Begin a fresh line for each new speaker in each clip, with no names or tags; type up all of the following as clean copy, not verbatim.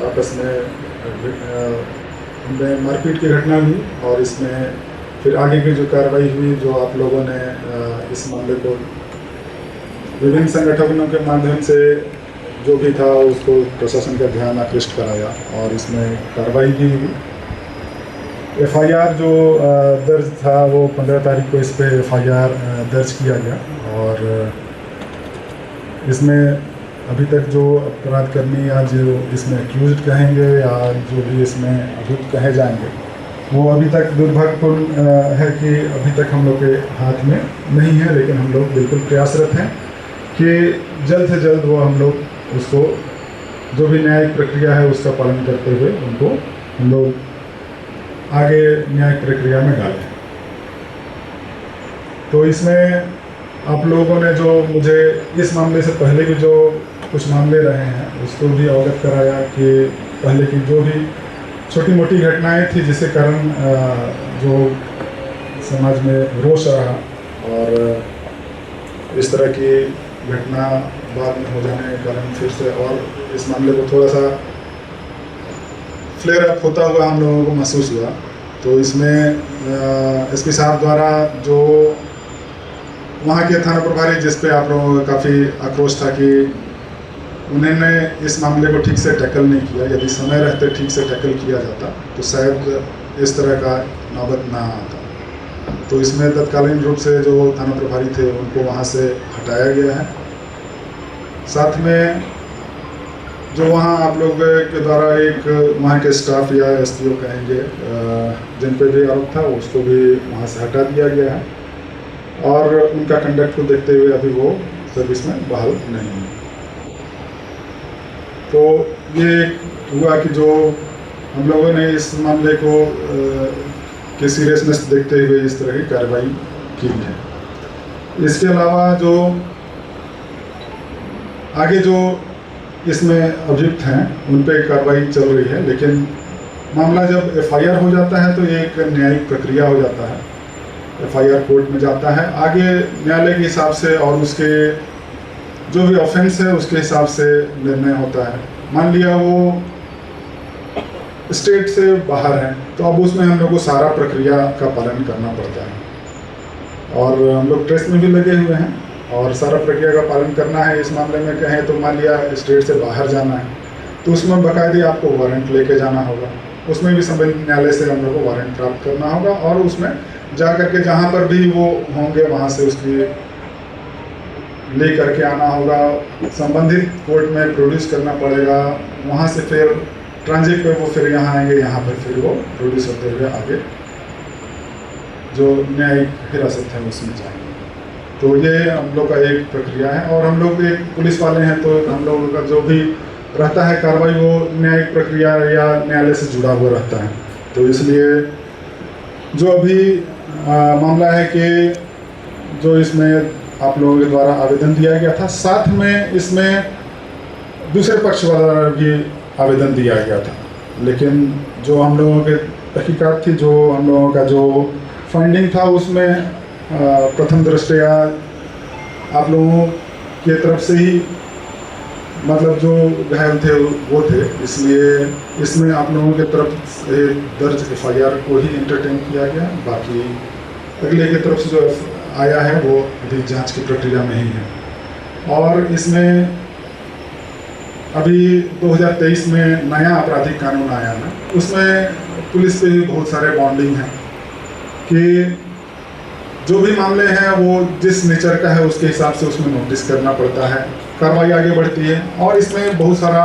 आपस में उनमें मारपीट की घटना हुई और इसमें फिर आगे की जो कार्रवाई हुई, जो आप लोगों ने इस मामले को विभिन्न संगठनों के माध्यम से जो भी था उसको प्रशासन का ध्यान आकृष्ट कराया और इसमें कार्रवाई भी हुई। एफआईआर जो दर्ज था वो 15 तारीख को इस पे एफआईआर दर्ज किया गया और इसमें अभी तक जो अपराधकर्मी या जो इसमें एक्यूज्ड कहेंगे या जो भी इसमें अभियुक्त कहे जाएंगे, वो अभी तक दुर्भाग्यपूर्ण है कि अभी तक हम लोग के हाथ में नहीं है, लेकिन हम लोग बिल्कुल प्रयासरत हैं कि जल्द से जल्द वो हम लोग उसको जो भी न्यायिक प्रक्रिया है उसका पालन करते हुए उनको हम लोग आगे न्यायिक प्रक्रिया में डालें। तो इसमें आप लोगों ने जो मुझे इस मामले से पहले भी जो कुछ मामले रहे हैं उसको भी अवगत कराया कि पहले की जो भी छोटी मोटी घटनाएं थी जिसके कारण जो समाज में रोष रहा और इस तरह की घटना बाद में हो जाने के कारण फिर से और इस मामले को थोड़ा सा फ्लेयर अप होता हुआ हम लोगों को महसूस हुआ। तो इसमें एसपी साहब द्वारा जो वहाँ के थाना प्रभारी जिस पे आप लोगों का काफ़ी आक्रोश था कि उन्होंने इस मामले को ठीक से टैकल नहीं किया, यदि समय रहते ठीक से टैकल किया जाता तो शायद इस तरह का नौबत ना आता। तो इसमें तत्कालीन रूप से जो थाना प्रभारी थे उनको वहाँ से हटाया गया है। साथ में जो वहाँ आप लोग के द्वारा एक वहाँ के स्टाफ या एसपीओ कहेंगे जिन पे भी आरोप था उसको भी वहाँ से हटा दिया गया है और उनका कंडक्ट को देखते हुए अभी वो सर्विस में बहाल नहीं है। तो ये हुआ कि जो हम लोगों ने इस मामले को के सीरियसनेस देखते हुए इस तरह की कार्रवाई की है। इसके अलावा जो आगे जो इसमें अभियुक्त हैं उन पे कार्रवाई चल रही है, लेकिन मामला जब एफआईआर हो जाता है तो ये एक न्यायिक प्रक्रिया हो जाता है, एफआईआर कोर्ट में जाता है, आगे न्यायालय के हिसाब से और उसके जो भी ऑफेंस है उसके हिसाब से निर्णय होता है। मान लिया वो स्टेट से बाहर है तो अब उसमें हम लोग को सारा प्रक्रिया का पालन करना पड़ता है और हम लोग ट्रेस में भी लगे हुए हैं और सारा प्रक्रिया का पालन करना है। इस मामले में कहें तो मान लिया स्टेट से बाहर जाना है तो उसमें बाकायदे आपको वारंट लेके जाना होगा, उसमें भी संबंधित न्यायालय से हम लोग को वारंट प्राप्त करना होगा और उसमें जा करके जहाँ पर भी वो होंगे वहाँ से उसकी ले करके आना होगा, संबंधित कोर्ट में प्रोड्यूस करना पड़ेगा, वहाँ से फिर ट्रांजिट पे वो फिर यहाँ आएंगे, यहाँ पर फिर वो प्रोड्यूस होते हुए आगे जो न्यायिक हिरासत है उसमें जाएंगे। तो ये हम लोग का एक प्रक्रिया है और हम लोग एक पुलिस वाले हैं तो हम लोगों का जो भी रहता है कार्रवाई वो न्यायिक प्रक्रिया या न्यायालय से जुड़ा हुआ रहता है। तो इसलिए जो अभी मामला है कि जो इसमें आप लोगों के द्वारा आवेदन दिया गया था, साथ में इसमें दूसरे पक्ष वाला भी आवेदन दिया गया था, लेकिन जो हम लोगों के तहकीकात थी, जो हम लोगों का जो फाइंडिंग था उसमें प्रथम दृष्टया आप लोगों की तरफ से ही मतलब जो घायल थे वो थे, इसलिए इसमें आप लोगों की तरफ से दर्ज एफआईआर को ही एंटरटेन किया गया। बाकी अगले की तरफ से जो आया है वो अभी जांच की प्रक्रिया में ही है। और इसमें अभी 2023 में नया आपराधिक कानून आया है, उसमें पुलिस पे भी बहुत सारे बॉन्डिंग हैं कि जो भी मामले हैं वो जिस नेचर का है उसके हिसाब से उसमें नोटिस करना पड़ता है, कार्रवाई आगे बढ़ती है। और इसमें बहुत सारा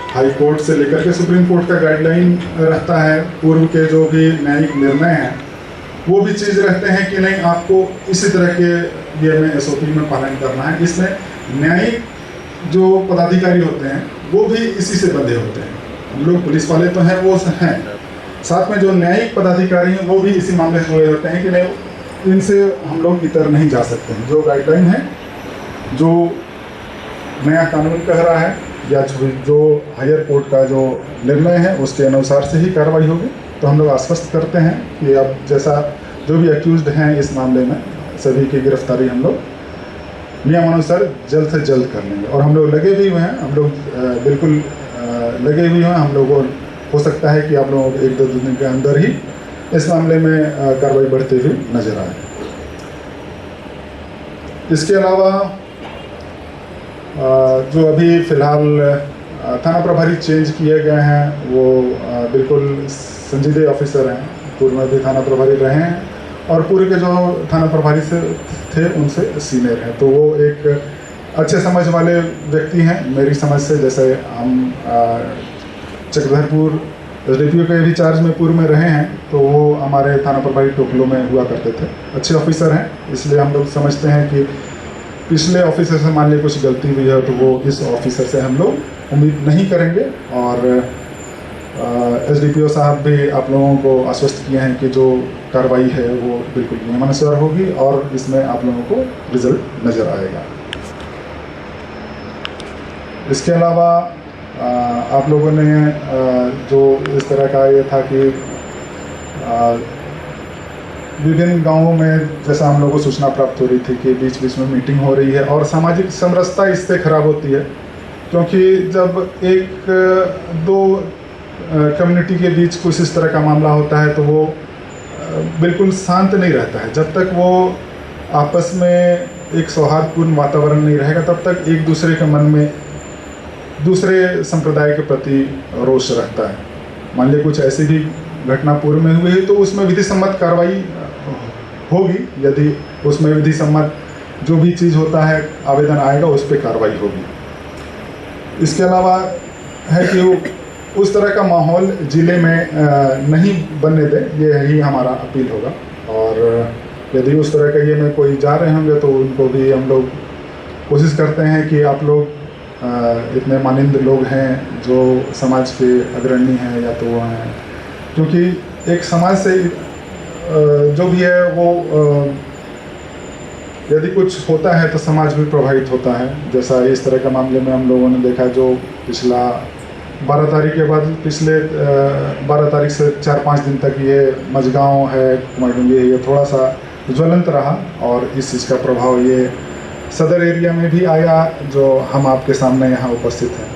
हाई कोर्ट से लेकर के सुप्रीम कोर्ट का गाइडलाइन रहता है, पूर्व के जो भी न्यायिक निर्णय हैं वो भी चीज़ रहते हैं कि नहीं आपको इसी तरह के ये में एसओपी में पालन करना है। इसमें न्यायिक जो पदाधिकारी होते हैं वो भी इसी से बंधे होते हैं। हम लोग पुलिस वाले तो हैं, वो हैं, साथ में जो न्यायिक पदाधिकारी हैं वो भी इसी मामले से जुड़े होते हैं कि नहीं इनसे हम लोग इतर नहीं जा सकते हैं। जो गाइडलाइन है, जो नया कानून कह रहा है या जो हायर कोर्ट का जो निर्णय है उसके अनुसार से ही कार्रवाई होगी। तो हम लोग आश्वस्त करते हैं कि अब जैसा जो भी एक्यूज्ड हैं इस मामले में सभी की गिरफ्तारी हम लोग नियमानुसार जल्द से जल्द कर लेंगे और हम लोग लगे भी हुए हैं। हम लोग बिल्कुल लगे हुए हैं। हम लोगों हो सकता है कि आप लोगों को 1-2 दिन के अंदर ही इस मामले में कार्रवाई बढ़ते हुए नजर आए। इसके अलावा जो अभी फ़िलहाल थाना प्रभारी चेंज किए गए हैं वो बिल्कुल संजीदे ऑफिसर हैं। पूर्व में भी थाना प्रभारी रहे हैं और पूर्व के जो थाना प्रभारी से थे उनसे सीनियर हैं, तो वो एक अच्छे समझ वाले व्यक्ति हैं मेरी समझ से। जैसे हम चक्रधरपुर SDPO के भी चार्ज में पूर्व में रहे हैं, तो वो हमारे थाना प्रभारी टोकलो में हुआ करते थे। अच्छे ऑफिसर हैं, इसलिए हम लोग समझते हैं कि पिछले ऑफिसर से मान ली कुछ गलती हुई है तो वो इस ऑफिसर से हम लोग उम्मीद नहीं करेंगे। और SDPO साहब भी आप लोगों को आश्वस्त किए हैं कि जो कार्रवाई है वो बिल्कुल नियमानुसार होगी और इसमें आप लोगों को रिजल्ट नज़र आएगा। इसके अलावा आप लोगों ने जो इस तरह का ये था कि विभिन्न गांवों में जैसा हम लोगों को सूचना प्राप्त हो रही थी कि बीच बीच में मीटिंग हो रही है और सामाजिक समरसता इससे खराब होती है, क्योंकि जब 1-2 कम्युनिटी के बीच कुछ इस तरह का मामला होता है तो वो बिल्कुल शांत नहीं रहता है। जब तक वो आपस में एक सौहार्दपूर्ण वातावरण नहीं रहेगा तब तक एक दूसरे के मन में दूसरे संप्रदाय के प्रति रोष रहता है। मान लीजिए कुछ ऐसी भी घटना पूर्व में हुई है तो उसमें विधि सम्मत कार्रवाई होगी। यदि उसमें विधि सम्मत जो भी चीज़ होता है आवेदन आएगा उस पर कार्रवाई होगी। इसके अलावा है कि उस तरह का माहौल ज़िले में नहीं बनने दें, ये ही हमारा अपील होगा। और यदि उस तरह का ये में कोई जा रहे होंगे तो उनको भी हम लोग कोशिश करते हैं कि आप लोग इतने मानिंद लोग हैं जो समाज के अग्रणी हैं या तो वो हैं, क्योंकि एक समाज से जो भी है वो यदि कुछ होता है तो समाज भी प्रभावित होता है। जैसा इस तरह का मामले में हम लोगों ने देखा जो पिछला 12 तारीख के बाद पिछले 12 तारीख से 4-5 दिन तक ये मझगांव है, कुमारडूंगी है, ये थोड़ा सा ज्वलंत रहा और इस चीज़ का प्रभाव ये सदर एरिया में भी आया जो हम आपके सामने यहाँ उपस्थित हैं।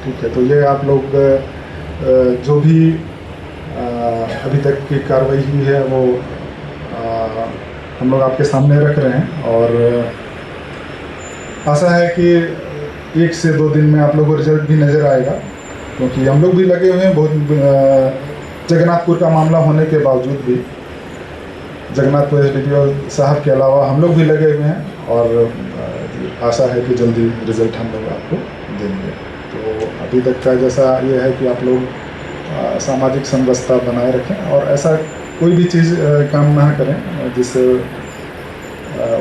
ठीक है, तो ये आप लोग जो भी अभी तक की कार्रवाई हुई है वो हम लोग आपके सामने रख रहे हैं और आशा है कि 1 से 2 दिन में आप लोगों को रिजल्ट भी नज़र आएगा, क्योंकि हम लोग भी लगे हुए हैं। बहुत जगन्नाथपुर का मामला होने के बावजूद भी जगन्नाथपुर SDPO साहब के अलावा हम लोग भी लगे हुए हैं और आशा है कि जल्दी रिजल्ट हम लोग आपको देंगे। तो अभी तक का जैसा ये है कि आप लोग सामाजिक समरसता बनाए रखें और ऐसा कोई भी चीज़ काम ना करें जिससे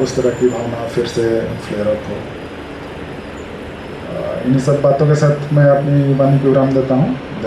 उस तरह की भावना फिर से फ्लेयर अप हो। इन्हीं सब बातों के साथ मैं अपनी वाणी को विराम देता हूँ।